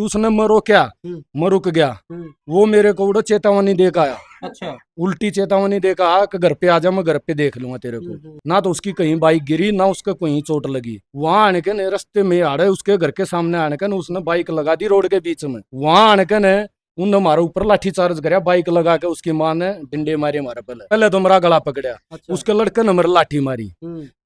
उसने मरो क्या, मैं रुक गया। वो मेरे को उड़ा चेतावनी दे के आया। अच्छा। उल्टी चेतावनी दे के आया कि घर पे आ जा, मैं घर पे देख लूंगा तेरे को। ना तो उसकी कहीं बाइक गिरी, ना उसका कहीं चोट लगी। वहां आने के ने रास्ते में आड़े उसके घर के सामने आने के ने उसने बाइक लगा दी रोड के बीच में। वहां आने के ने उनने हमारे ऊपर लाठी चार्ज कराया, बाइक लगा के उसकी माँ ने डंडे मारे हमारे। पहले तो मेरा गला पकड़ा। अच्छा। उसके लड़के ने मेरे लाठी मारी।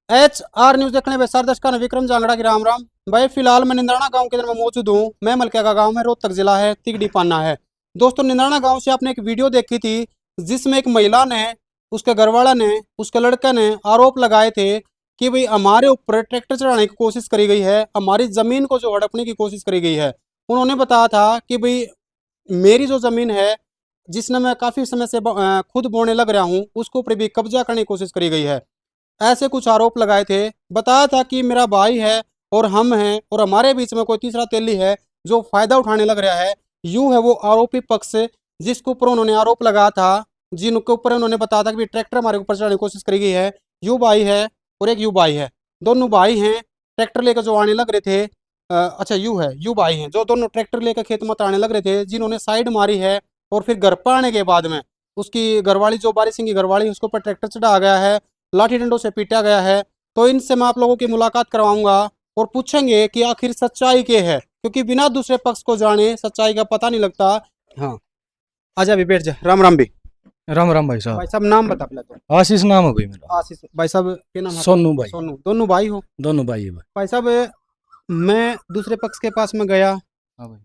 HR न्यूज देखने पे सर दर्शक विक्रम जांगड़ा की राम राम भाई। फिलहाल मैं निंद्राना गांव के अंदर में मौजूद हूँ। मैं मलकिया का गांव है, रोहतक जिला है, तिगड़ी पाना है। दोस्तों, निंद्राना गांव से आपने एक वीडियो देखी थी जिसमें एक महिला ने, उसके घरवाला ने, उसके लड़के ने आरोप लगाए थे कि भाई हमारे ऊपर ट्रैक्टर चढ़ाने की कोशिश करी गई है, हमारी जमीन को जो हड़पने की कोशिश करी गई है। उन्होंने बताया था कि भाई मेरी जो जमीन है जिसने मैं काफी समय से खुद बोने लग रहा हूँ, उसके ऊपर भी कब्जा करने की कोशिश करी गई है। ऐसे कुछ आरोप लगाए थे। बताया था कि मेरा भाई है और हम हैं और हमारे बीच में कोई तीसरा तेली है जो फायदा उठाने लग रहा है। यूं है वो आरोपी पक्ष जिसके ऊपर उन्होंने आरोप लगाया था, जिनके ऊपर उन्होंने बताया था कि ट्रैक्टर हमारे ऊपर चढ़ाने की कोशिश करी गई है। यू भाई है और एक यू भाई है, दोनों भाई हैं। ट्रैक्टर लेकर जो आने लग रहे थे, अच्छा यू है, यू भाई हैं जो दोनों ट्रैक्टर लेकर खेत में आने लग रहे थे, जिन्होंने साइड मारी है। और फिर घर पर आने के बाद में उसकी घरवाली, जो बारी सिंह की घरवाली, उसके ऊपर ट्रैक्टर चढ़ा गया है, लाठी डंडों से पीटा गया है। तो इनसे मैं आप लोगों की मुलाकात करवाऊंगा और पूछेंगे कि आखिर सच्चाई क्या है, क्योंकि बिना दूसरे पक्ष को जाने सच्चाई का पता नहीं लगता। हाँ, आजा भी बैठ जा। राम राम भी। राम राम भाई भाई साहब। साहब नाम बता पहले तो। आशीष नाम है भाई मेरा। आशीष भाई साहब, क्या नाम है आपका? सोनू भाई। सोनू। दोनों भाई हो? दोनों भाई है भाई। भाई साहब, मैं दूसरे पक्ष के पास में गया, हाँ भाई।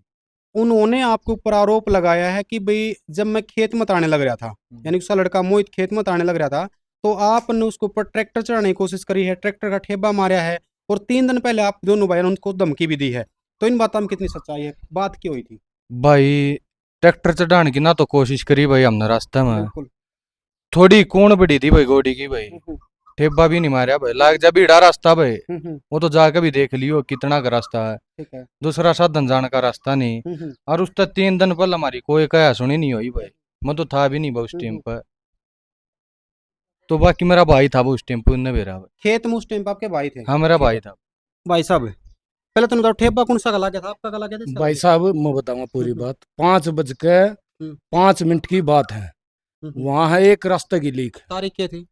उन्होंने आपके ऊपर आरोप लगाया है कि भाई जब मैं खेत में ताने लग रहा था, यानी उसका लड़का मोहित खेत में ताने लग रहा था, तो आपने उसके ऊपर ट्रैक्टर चढ़ाने की कोशिश करी है, ट्रैक्टर का ठेबा मारा है, और 3 दिन पहले आप दोनों भाइयों ने उनको धमकी भी दी है। तो इन बातों में कितनी सच्चाई है? बात क्या हुई थी? भाई ट्रैक्टर चढ़ाने की ना तो कोशिश करी भाई हमने रास्ते में, बिल्कुल। थोड़ी कौन बड़ी थी भाई गोडी की भाई, ठेबा भी नहीं मारा भाई, लाग जा भीड़ा रास्ता भाई। वो तो जाके भी देख लियो कितना का रास्ता है, ठीक है। दूसरा साधन जाने का रास्ता नहीं। और उस तक 3 दिन पहले हमारी कोई कहा सुनी नहीं हुई भाई, मैं तो था भी नहीं भाई उस टाइम पर। तो बाकी मेरा भाई था वो उस टाइम पर, उनने मेरा भाई। खेत में उस टाइम पे आपके भाई थे? हाँ मेरा भाई था। भाई साहब, पहले तो बताओ, ठेबा कौन सा गला गया था? आपका गला गया था, इसका भाई गला साहब मैं बताऊंगा पूरी हम्म, बात। 5:05 की बात है। गया? वहां है एक रास्ते की लीक। तारीख क्या थी?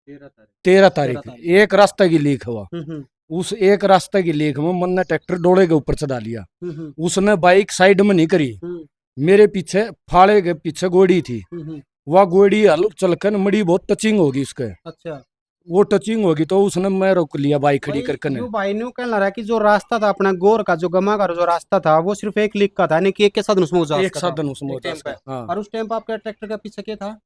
13 13 तारीख तारीख। एक रास्ते की लीक हुआ। हम्म, हम्म, उस एक रास्ते की लीक में मन ने ट्रैक्टर डोले के ऊपर चढ़ा लिया। हम्म, उसने बाइक साइड में नहीं करी। हम्म, मेरे पीछे फाड़े के पीछे गोड़ी थी। हम्म, वह गोड़ी हल चलकर मड़ी बहुत टचिंग होगी उसके। अच्छा। वो टचिंग होगी तो उसने मैं रोक लिया बाइक खड़ी भाई करके ने। यो भाई न्यू कहना रहा है कि जो रास्ता था अपना गोर का, जो गमा का जो रास्ता था, वो सिर्फ एक लीक का था, यानी कि एक के साथ उसमें उजास एक का था साधन उसमें एक होता टाइम पे। उसका। हाँ, और उस टाइम पे आपके ट्रैक्टर के पीछे क्या था?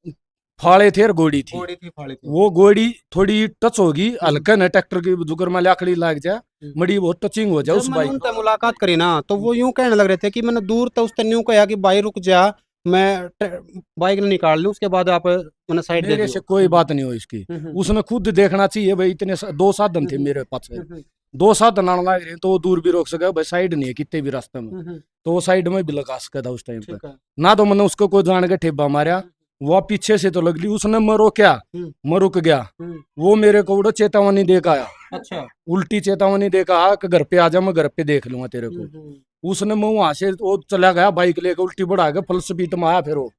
फाड़े थे और गोड़ी थी। घोड़ी थी, फाड़ी थी। वो गोड़ी थोड़ी टच होगी हल्का न ट्रैक्टर की जुगर में लाकड़ी लग जाए, हम्म। मड़ी बहुत टचिंग हो जाए जब उस मैंने बाइक। उनसे मुलाकात करी ना, तो वो यूं कहने लग रहे थे कि मैंने दूर तो उसने यूं कहा कि भाई रुक जा, मैं बाइक निकाल लूं, उसके बाद आप मैंने साइड दे मेरे से दियो। कोई बात नहीं हुई इसकी। हम्म, उसने खुद देखना चाहिए भाई, इतने दो साधन थे मेरे पास। हम्म, दो साधन आने लग रहे तो वो दूर भी रोक सके भाई, साइड नहीं है कितने भी रास्ते में। हम्म, तो वो साइड में भी लगा सका था उस टाइम पे। ठीक है। ना तो मैंने उसको कोई जान के ठेबा मारा। वो पीछे से तो लग ली, उसने मैं रोका, हम्म, मैं रुक गया। हम्म, वो मेरे को उड़ा चेतावनी दे के आया। अच्छा। उल्टी चेतावनी दे के आया कि घर पे आ जा, मैं घर पे देख लूंगा तेरे को। उसने मैं वहां से वो चला गया बाइक लेके, उल्टी बढ़ा के फुल स्पीड में आया। फिर वो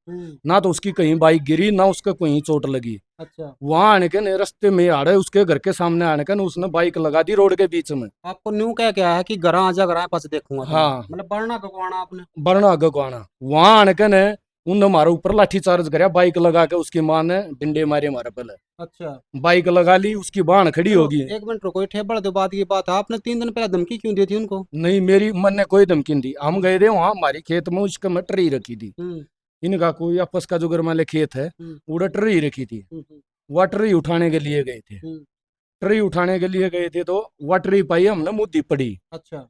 ना तो उसकी कहीं बाइक गिरी, ना उसका कहीं चोट लगी। अच्छा। वहां आने के ने रास्ते में आड़े उसके घर के सामने आने के ने उसने बाइक लगा दी रोड के बीच में। आपको न्यू क्या क्या है कि घर आजा, घर पास देखूंगा तुम्हें, हाँ, मतलब बढ़ना गवाना आपने? बरना आगे को आना। वहां आने के ने उनने हमारे ऊपर लाठी चार्ज कराया, बाइक लगा के उसकी माँ ने डंडे मारे हमारे पहले। अच्छा। बाइक लगा ली, उसकी बाण खड़ी चलो होगी। एक मिनट रुको, ये ठेबड़ दो बात की बात है, आपने 3 दिन पहले धमकी क्यों दी थी उनको? नहीं, मेरी मन ने कोई धमकी नहीं दी। हम गए थे वहां हमारी खेत में, उसके में ट्री रखी थी। हम्म, इनका कोई आपस का जो गरमाले खेत है, हम्म, उड़ा ट्री रखी थी। हम्म, वह ट्री उठाने के लिए गए थे। हम्म, ट्री उठाने के लिए गए थे तो वह ट्री पाई हमने मुद्दी पड़ी। अच्छा।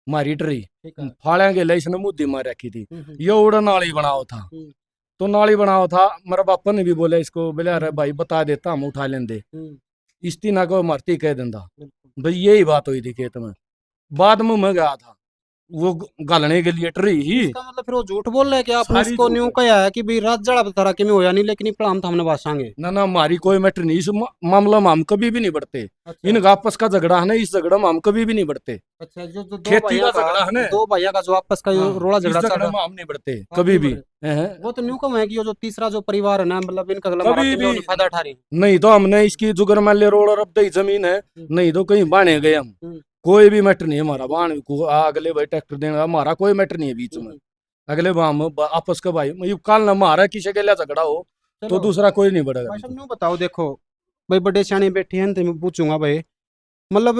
मारी ट्री ठीक है। फाड़ा के लिए इसने मुद्दी मार रखी थी। हम्म, ये उड़ा नाली बनाओ था। हम्म, तो नाली बनाओ था, मेरे पापा ने भी बोला इसको, बोले अरे भाई बता देता, हम उठा लेंदे। हम्म, इस ना को मरती कह देंदा। बिल्कुल। भाई यही बात हुई थी खेत में। बाद में मैं गया था, वो गालने के लिए टरी ही। इसका मतलब फिर वो झूठ बोल रहे हैं कि आपने सारी इसको झूठ न्यू है। कहा है कि भाई रात जड़ा बता कि मैं होया नहीं लेकिन ये प्लान था हमने बासांगे। ना ना हमारी कोई मैटर नहीं, इस मामला में हम कभी भी नहीं बढ़ते। अच्छा इनका आपस का झगड़ा है ना, इस झगड़ा में हम कभी भी नहीं बढ़ते। अच्छा, जो जो खेती का झगड़ा है ना। दो भाइयों का जो आपस का जो हाँ, रोड़ा इस झगड़ा चल झगड़ा रहा में हम नहीं बढ़ते आप कभी नहीं भी। बढ़ रहे। हैं? वो तो न्यू कम है कि वो जो तीसरा जो परिवार है ना मतलब इनका गला मारा कभी कि जो भी फायदा उठा रही है। नहीं, तो हमने इसकी जुगर माल्य रोड और अब दही जमीन है, नहीं तो कहीं बाने गए हम। हम्म, कोई भी मैटर नहीं है हमारा, बाण को अगले भाई ट्रैक्टर देना हमारा कोई मैटर नहीं है बीच में। हम्म, अगले हम आपस का भाई ये काल ना हमारा किसी के लिए झगड़ा हो तो चलो दूसरा कोई नहीं बढ़ेगा भाई बीच साहब में। न्यू बताओ देखो भाई बड़े सियाने बैठे हैं तो मैं पूछूंगा भाई मतलब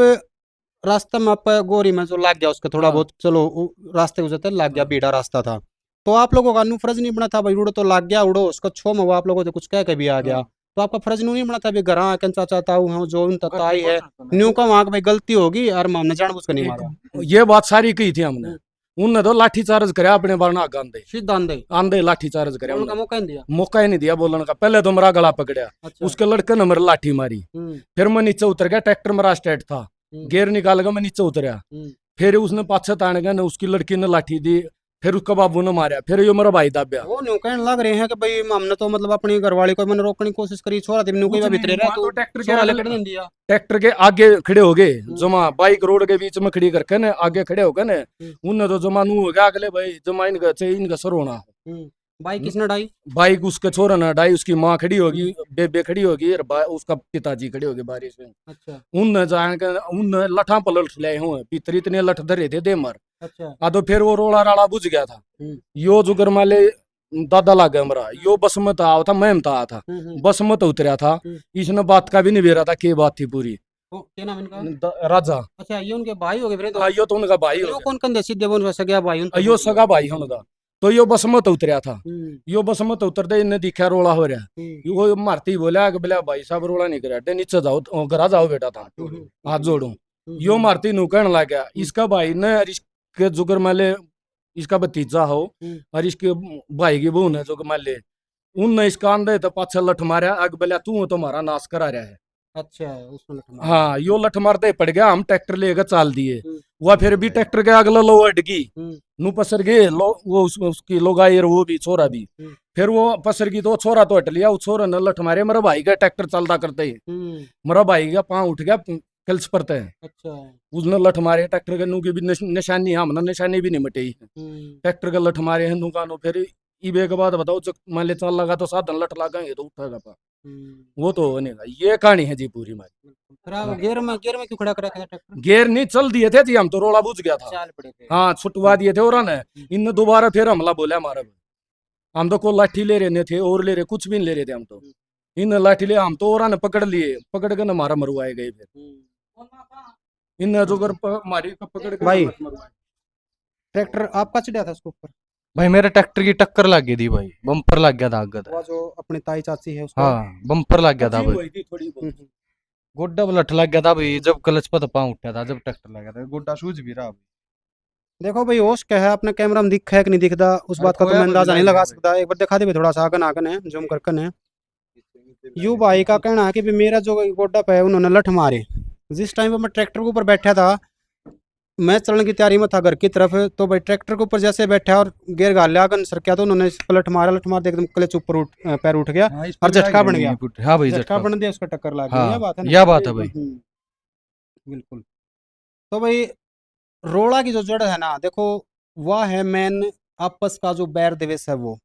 रास्ते में आप गोरी में जो लाग गया उसका थोड़ा हाँ बहुत चलो रास्ते गुजरते लाग गया हाँ। बीड़ा रास्ता था तो आप लोगों का न्यू फर्ज नहीं बना था भाई उड़ो तो लाग गया उड़ो उसका छो में वो आप लोगों से कुछ कह के भी आ गया हाँ। तो आपका फर्ज न्यू नहीं बना था भाई घर आके चाचा ताऊ हैं जो उन घर ताई की है बात है। न्यू का वहां भाई गलती होगी और हमने जानबूझ कर नहीं एक मारा। ये बात सारी की थी हमने। हम्म, उनने तो लाठी चार्ज करे अपने बारना आंदे सीधा आंदे आंदे लाठी चार्ज करे बोलने का उन्होंने। मौका नहीं दिया। मौका ही नहीं दिया बोलने का। पहले तो मेरा गला पकड़या, अच्छा उसके लड़के ने मेरे लाठी मारी। हम्म फिर मैं नीचे उतर गया, ट्रैक्टर मेरा स्टेट था, हम्म गेयर निकाल के मैं नीचे उतरया। हम्म फिर उसने पाछे ताने गया, उसकी लड़की ने लाठी दी, फिर उसका बाबू ने मारा, फिर यो मेरा भाई दाब्या। वो न्यू कहने लग रहे हैं कि भाई हमने तो मतलब अपनी घरवाली को मैंने रोकने की कोशिश करी छोरा थे न्यू कई कुछ बार नहीं, भीतरे रहा वहां तो तो ट्रैक्टर के छोरा अगले लेकर नहीं दिया। ट्रैक्टर के आगे खड़े हो गए जमा, बाइक रोड के बीच में खड़ी करके ने आगे खड़े हो गए ने। उनने तो जमा नू हो गया अगले भाई जमा इनका सर होना। भाई किसने डाई। बाइक उसके छोरा ने डाई, उसकी माँ खड़ी होगी, बेबे खड़ी होगी और उसका पिताजी खड़े होगे बारिश में। अच्छा उन जान के उन लठा पलट ले हुए भीतर इतने लठ धरे थे दे मर। अच्छा आ तो फिर वो रोड़ा राड़ा बुझ गया था। हम्म यो जुगर माले दादा लाग गया हमारा, यो बस में था था मैं था था हम्म बस में तो उतरा था। हम्म। इसने बात का भी नहीं बेरा था के बात थी पूरी। ओ, क्या नाम इनका। राजा। अच्छा ये उनके भाई हो गए फिर तो हाँ यो तो उनका भाई हो यो गया। कौन कंधे सीधे बोल वैसे गया भाई उन तो यो सगा भाई है उनका। तो यो बस में तो उतरा था। हम्म यो बस में तो उतरते इन्हें दिखा रोड़ा हो रहा। हम्म यो मारती बोला कि बोला भाई साहब रोड़ा नहीं करा नीचे जाओ घर जाओ बेटा था हाथ जोड़ू। यो मारती नु कहने लग गया इसका भाई ने और इसके जुगर माले इसका भतीजा हो और इसके भाई की बहू ने जुगर माले उनने इसका अंदर तो पाछे लठ मारा अग बोला तू तो हमारा नाश करा रहा है। अच्छा उसमें लठ मारा। हाँ यो लठ मारते पड़ गया, हम ट्रैक्टर लेकर चाल दिए। हम्म, वह फिर भी ट्रैक्टर के अगला लो अटकी हम्म, नु पसर गए वो उसकी लोगाई और वो भी छोरा भी। हम्म, फिर वो पसर की तो छोरा तो हट लिया, उस छोरा ने लठ मारे मेरा भाई का ट्रैक्टर चलता करते ही मेरा भाई का पाँव उठ गया कल्स पड़ते हैं। अच्छा उसने लठ मारे ट्रैक्टर के नू की भी निशानी हमने निशानी भी नहीं मिटी। ट्रैक्टर का लठ मारे हैं दुकान फिर ईबे के बाद बताओ जब मान ले चल लगा तो साधन लठ लगाएंगे तो उठेगा पा वो तो होने का। ये कहानी है जी पूरी हमारी। फिर आप गियर में क्यों खड़ा करा था ट्रैक्टर। गेर नहीं चल दिए थे जी हम तो रोड़ा बुझ गया था। चाल पड़े थे। हाँ छुटवा दिए थे और ने इन दोबारा फिर हमला बोला हमारा। हम तो को लाठी ले रहे थे और ले रहे कुछ भी नहीं ले रहे थे हम तो। इन लाठी ले हम तो और ने पकड़ लिए, पकड़ के हमारा मरवाए गए फिर इन जो कर मारी पकड़ के भाई मरवाए। ट्रैक्टर आपका चढ़ा था उसके ऊपर। भाई मेरे ट्रैक्टर की टक्कर लग गई थी भाई, बम्पर लग गया था आगे वो जो अपने ताई चाची है उसका। हाँ बम्पर लग गया था अच्छी भाई, हुई थी थोड़ी बहुत। गोड्डा लठ लग गया था भाई जब क्लच पर पाँव उठा था, जब ट्रैक्टर लग गया था गोड्डा सूझ भी रहा भाई। देखो भाई होश क्या है अपने कैमरा में दिखा है कि नहीं दिखता उस अरे बात का तो खोया मैं भी अंदाजा नहीं लग लगा गया सकता। एक बार दिखा दे भाई थोड़ा सा आगन आगन है जूम करकन है। यू भाई का कहना है कि भाई मेरा जो गोड्डा पे है उन्होंने लठ मारे जिस टाइम पे मैं ट्रैक्टर के ऊपर बैठा था मैं चलने की तैयारी में था घर की तरफ तो भाई ट्रैक्टर के ऊपर जैसे बैठा और गेयर गाल लिया आगन सर क्या तो उन्होंने पलट मारा लठ मार एकदम क्लच ऊपर पैर उठ गया हाँ, इस और पर झटका लग बन गया गया। नहीं, हाँ भाई झटका झटका। बन दिया उसका टक्कर लग गई हाँ यह बात है ना। यह बात है भाई। बिल्कुल। तो भाई रोड़ा की जो जड़ है ना देखो वह है मेन आपस का जो बैर दिवस है वो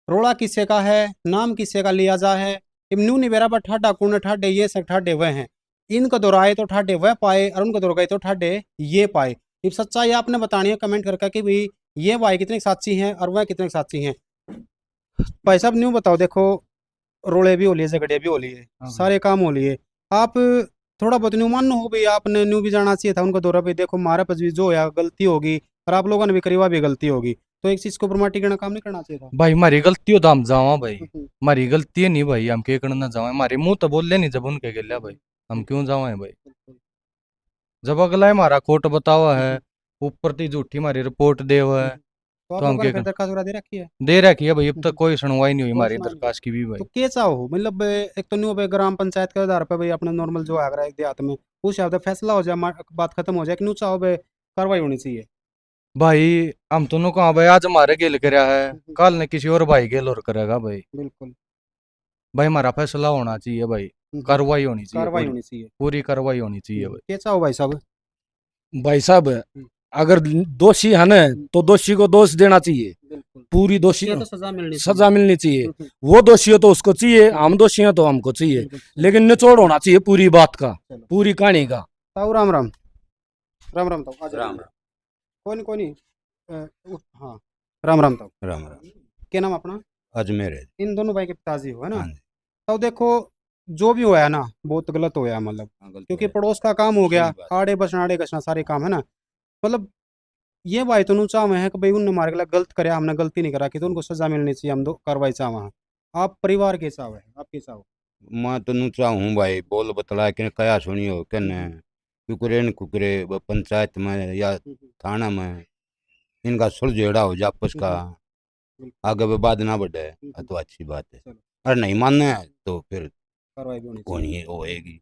रोड़ा किस्से का है नाम किस्से का लिया जा है इमनू निबेरा पर ठाडा कुण ठाडे ये सब ठाडे वह हैं इनको दोहराए तो ठाडे वह पाए और उनको दोहराए तो ठाडे ये पाए। अब सच्चाई आपने बतानी है कमेंट करके कि भाई ये भाई कितने साची हैं और वह कितने साची हैं। भाई साहब न्यू बताओ देखो रोड़े भी हो लिए झगड़े भी हो लिए भाई। सारे काम हो लिए आप थोड़ा बहुत न्यू मानो हो भाई आपने न्यू भी जाना चाहिए था उनको दौरा पे देखो हमारे पास भी जो होया गलती होगी और आप लोगों ने भी करीबा भी गलती होगी तो एक चीज को ऊपर माटी करना काम नहीं करना चाहिए था। भाई हमारी गलती हो तो हम जावा भाई, हमारी गलती है नहीं भाई, हम के करना जावा, हमारे मुंह तो बोल ले नहीं जब उनके गल्या भाई, हम क्यों जावा भाई। जब अगला है हमारा कोर्ट बतावा है ऊपर ती झूठी हमारी रिपोर्ट दे हुआ है तो आप तो हम लोगों ने क्या फिर कर दरखास्त वगैरह दे रखी है। दे रखी है भाई, अब तक कोई सुनवाई नहीं हुई कोई हमारी सुनवाई नहीं। दरखास्त की भी भाई। तो के चाहो मतलब एक तो न्यू भाई ग्राम पंचायत के आधार पर भाई अपना नॉर्मल जो आगरा है देहात में उस हिसाब से फैसला हो जाए बात खत्म हो जाए कि न्यू चाहो भाई कार्रवाई होनी चाहिए। भाई हम दोनों कहाँ भाई, आज हमारे गेल करया है, कल ने किसी और भाई गेल और करेगा भाई। बिल्कुल। भाई हमारा फैसला होना चाहिए भाई, कार्रवाई होनी चाहिए, कार्रवाई पूरी होनी चाहिए। पूरी कार्रवाई होनी चाहिए भाई। कैसा हो भाई साहब? भाई साहब अगर दोषी है ना तो दोषी को दोष देना चाहिए, बिल्कुल। पूरी दोषी ये तो सजा मिलनी सजा मिलनी चाहिए। चाहिए। वो दोषी हो तो उसको चाहिए, हम दोषी हैं तो हमको चाहिए, लेकिन निचोड़ होना चाहिए पूरी बात का, चलो। पूरी कहानी का। ताऊ राम राम। राम राम ताऊ। राम राम। कोई नहीं हाँ राम राम ताऊ। राम राम। क्या नाम अपना? अजमेर है। इन दोनों भाई के पिताजी हो है ना? हाँ जी। तो देखो जो भी हुआ है ना बहुत गलत हुआ है, मतलब क्योंकि पड़ोस का काम हो गया, सही बात। आड़े बसनाड़े कसना सारे काम है ना, मतलब ये भाई तो चाह है कि भाई उनने हमारे खिलाफ गलत करे, हमने गलती नहीं करा कि तो उनको सजा मिलनी चाहिए, हम दो कार्रवाई चाह वहाँ। आप परिवार के चाव है, आप के चाव? मैं तो नु चाहूँ भाई, बोल बतला के कया सुनी हो के न कुकरे न कुकरे पंचायत में या थाना में इनका सुलझेड़ा हो जा आपस का, आगे वे बाद ना बढ़े तो अच्छी बात है। चलो। और नहीं मानना है तो फिर कार्रवाई भी होनी कौन चाहिए। ही होएगी।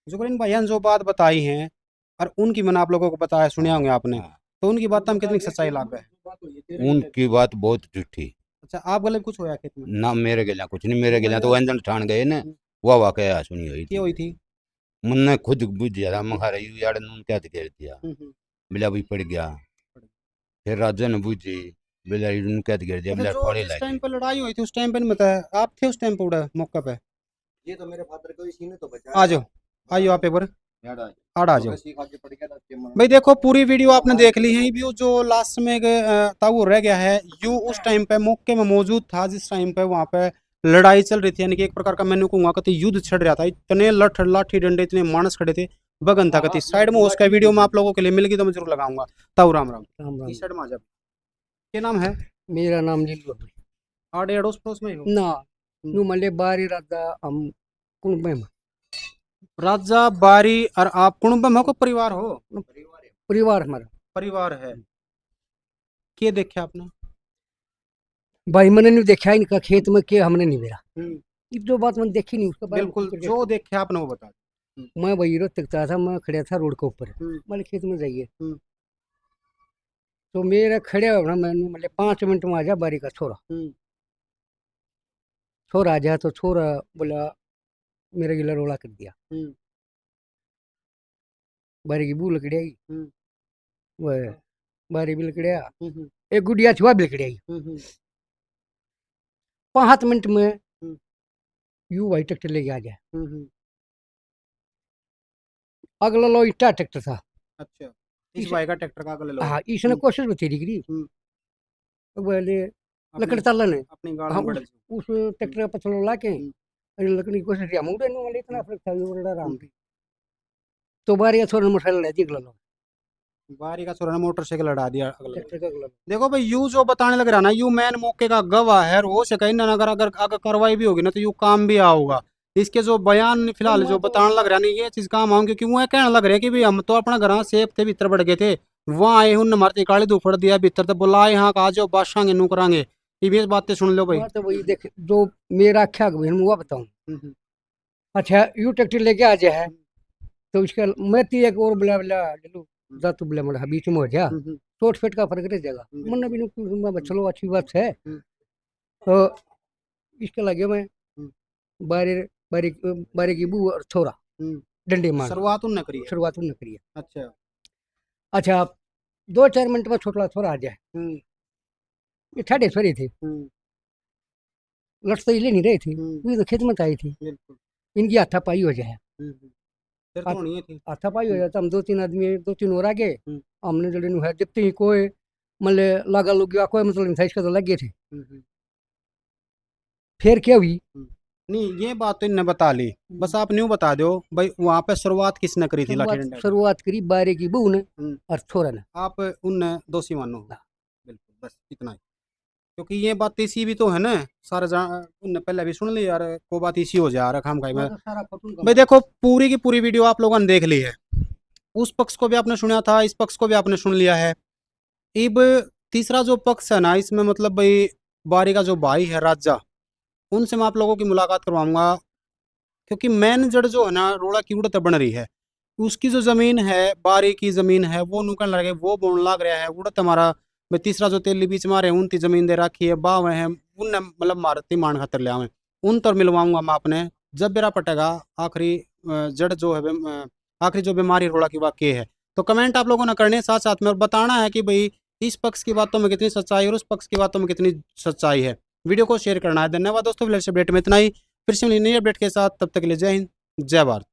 जुगरीन भाई ने जो बात बताई है और उनकी मैंने आप लोगों को बताया, सुनिया होंगे आपने, हाँ। तो उनकी बात में कितनी सच्चाई लाभ है? उनकी बात बहुत झूठी। अच्छा आप गले कुछ होया खेत में? ना मेरे गया कुछ नहीं, मेरे गया तो व्यंजन ठान गए न, वह वाकया सुनी हुई क्या थी। हुई थी? मुन्ने खुद बुझ गया मखा रही यार नून क्या घेर दिया, बिला भी पड़ गया। फिर राजा ने बूझी बिलाड़ी ने क्या घेर दिया, अच्छा, बिला जो थोड़े जिस टाइम लागे। पे लड़ाई हुई थी उस टाइम पे नहीं बताया, आप थे उस टाइम पे उड़ा मौके पे? ये तो मेरे फादर को इसी ने तो बचा। आ जाओ, आइयो आप एक बार आड़ आ जाओ। सीखा के पड़ गया था। भाई देखो पूरी वीडियो आपने देख ली है, ये जो लास्ट में ताऊ रह गया है, यू उस टाइम पे मौके में मौजूद था जिस टाइम पे वहाँ पे लड़ाई चल रही थी, यानी कि एक प्रकार का मैंने कहूँगा कि युद्ध छिड़ रहा था, इतने लाठी डंडे इतने मानस खड़े थे, बगन था कति साइड में। उसका वीडियो में आप लोगों के लिए मिल गई तो मैं जरूर लगाऊंगा। ताऊ राम राम। राम राम। इस साइड में आ जाओ। क्या नाम है? मेरा नाम नीलू है। आड़े अड़ोस पड़ोस में ही हो? ना नु मले बारी राजा हम कुणबे में राजा बारी और आप कुटुंब में हो को परिवार हो? परिवार हमारा। परिवार है। क्या देखे आपने? भाई मैंने नहीं देखा इनका खेत में के हमने नहीं मेरा जो बात मैंने देखी नहीं उसके बारे में बिल्कुल कुछ जो देखे आपने वो बता। मैं वही रोज तकता था, मैं खड़ा था रोड के ऊपर, मैंने खेत में जाइए तो मेरा खड़े होना मैंने मतलब 5 मिनट में आ जा बारी का छोरा। छोरा आ जा तो छोरा बोला मेरा गिला रोड़ा कर दिया, बारी की बू लकड़ी आई, वह बारी भी लकड़िया, एक गुड़िया छुआ भी लकड़ी आई। 5 मिनट में यू भाई ट्रैक्टर लेके आ जाए, अगला लो इट्टा ट्रैक्टर था। अच्छा इस भाई का ट्रैक्टर का अगले लोग हाँ इसने कोशिश बथेरी करी, बोले लकड़ी ताला ने अपनी गाड़ हाँ, में उस ट्रैक्टर का पछलो ला के लकड़ी की कोशिश किया, मुड़े वाले इतना फर्क था, ये बड़ा राम तो बारी का छोरा मोटरसाइकिल ले दी अगला लो बारी का छोरा ने मोटरसाइकिल लड़ा दिया अगले। ट्रैक्टर का अगला। देखो भाई यू जो बताने लग रहा ना, यू मैन मौके का गवाह है, और हो सके ना अगर अगर अगर कार्रवाई भी होगी ना तो यू काम भी आओगा। इसके जो बयान फिलहाल जो बताने लग रहा है ना ये चीज काम आऊंगी, क्योंकि वो कहने लग रहा है कि भाई हम तो अपना घर सेफ थे, भीतर बढ़ गए थे, वहाँ आए उनने मारती काली धूफड़ दिया भीतर तो बोला यहाँ का आ जाओ बादशाह नू करांगे। ये बातें सुन लो भाई। तो वही देख जो मेरा आख्या हुआ बताऊं। अच्छा यू ट्रैक्टर लेके आ जाए तो उसका मैं ती एक और बुला बुला लल्लू जा तू बुला मड़ा बीच में हो जा, चोट फेट का फर्क रह जाएगा, मन भी नहीं चलो अच्छी बात है। तो इसके लगे मैं बारी बारी बारी की बू और छोरा डंडे मार शुरुआत उन्होंने करी है। शुरुआत उन्होंने करी है। अच्छा अच्छा 2-4 मिनट में छोटा छोरा आ जाए, ये ठाडे छोरी थी, लट तो ले नहीं रही थी, ये तो खेत में आई थी, बिल्कुल इनकी हाथापाई हो जाए, फिर तो होनी थी। हाथापाई हो जाए तो हम 2-3 आदमी 2-3 और आगे हमने जड़े है जब तक कोई मतलब लगा लुग गया कोई मतलब नहीं था, इसका तो लगे थे। फिर क्या हुई नहीं ये बात तो इनने बता ली, बस आप न्यू बता दो भाई वहाँ पे शुरुआत किसने करी थी लाठी डंडा? शुरुआत करी बारे की बहू ने और छोरा ने। आप उनने दोषी मानो? बिल्कुल बस इतना ही, क्योंकि ये बात इसी भी तो है ना, सारे उनने पहले भी सुन ली यार, को बात इसी हो जा रहा हम खाई में। भाई देखो पूरी की पूरी वीडियो आप लोगों ने देख ली है, उस पक्ष को भी आपने सुना था, इस पक्ष को भी आपने सुन लिया है। अब तीसरा जो पक्ष है ना इसमें, मतलब भाई बारी का जो भाई है राजा, उनसे मैं आप लोगों की मुलाकात करवाऊंगा, क्योंकि मेन जड़ जो है ना रोड़ा की उड़त बन रही है, उसकी जो जमीन है बारी की जमीन है वो नुकन लगे वो बोन लग रहा है उड़त हमारा भाई तीसरा जो तेली बीच मारे उनती जमीन दे रखी है बाव है उन मतलब मारती मान खातर ले आवे उन तर मिलवाऊंगा मैं अपने जब बेरा पटेगा आखिरी जड़ जो है आखिरी जो बीमारी रोड़ा की वाकई है। तो कमेंट आप लोगों ने करने साथ साथ में और बताना है कि भाई इस पक्ष की बातों में कितनी सच्चाई और उस पक्ष की बातों में कितनी सच्चाई है। वीडियो को शेयर करना है। धन्यवाद दोस्तों, लेटेस्ट अपडेट में इतना ही। फिर से नई अपडेट के साथ, तब तक के लिए जय हिंद जय भारत।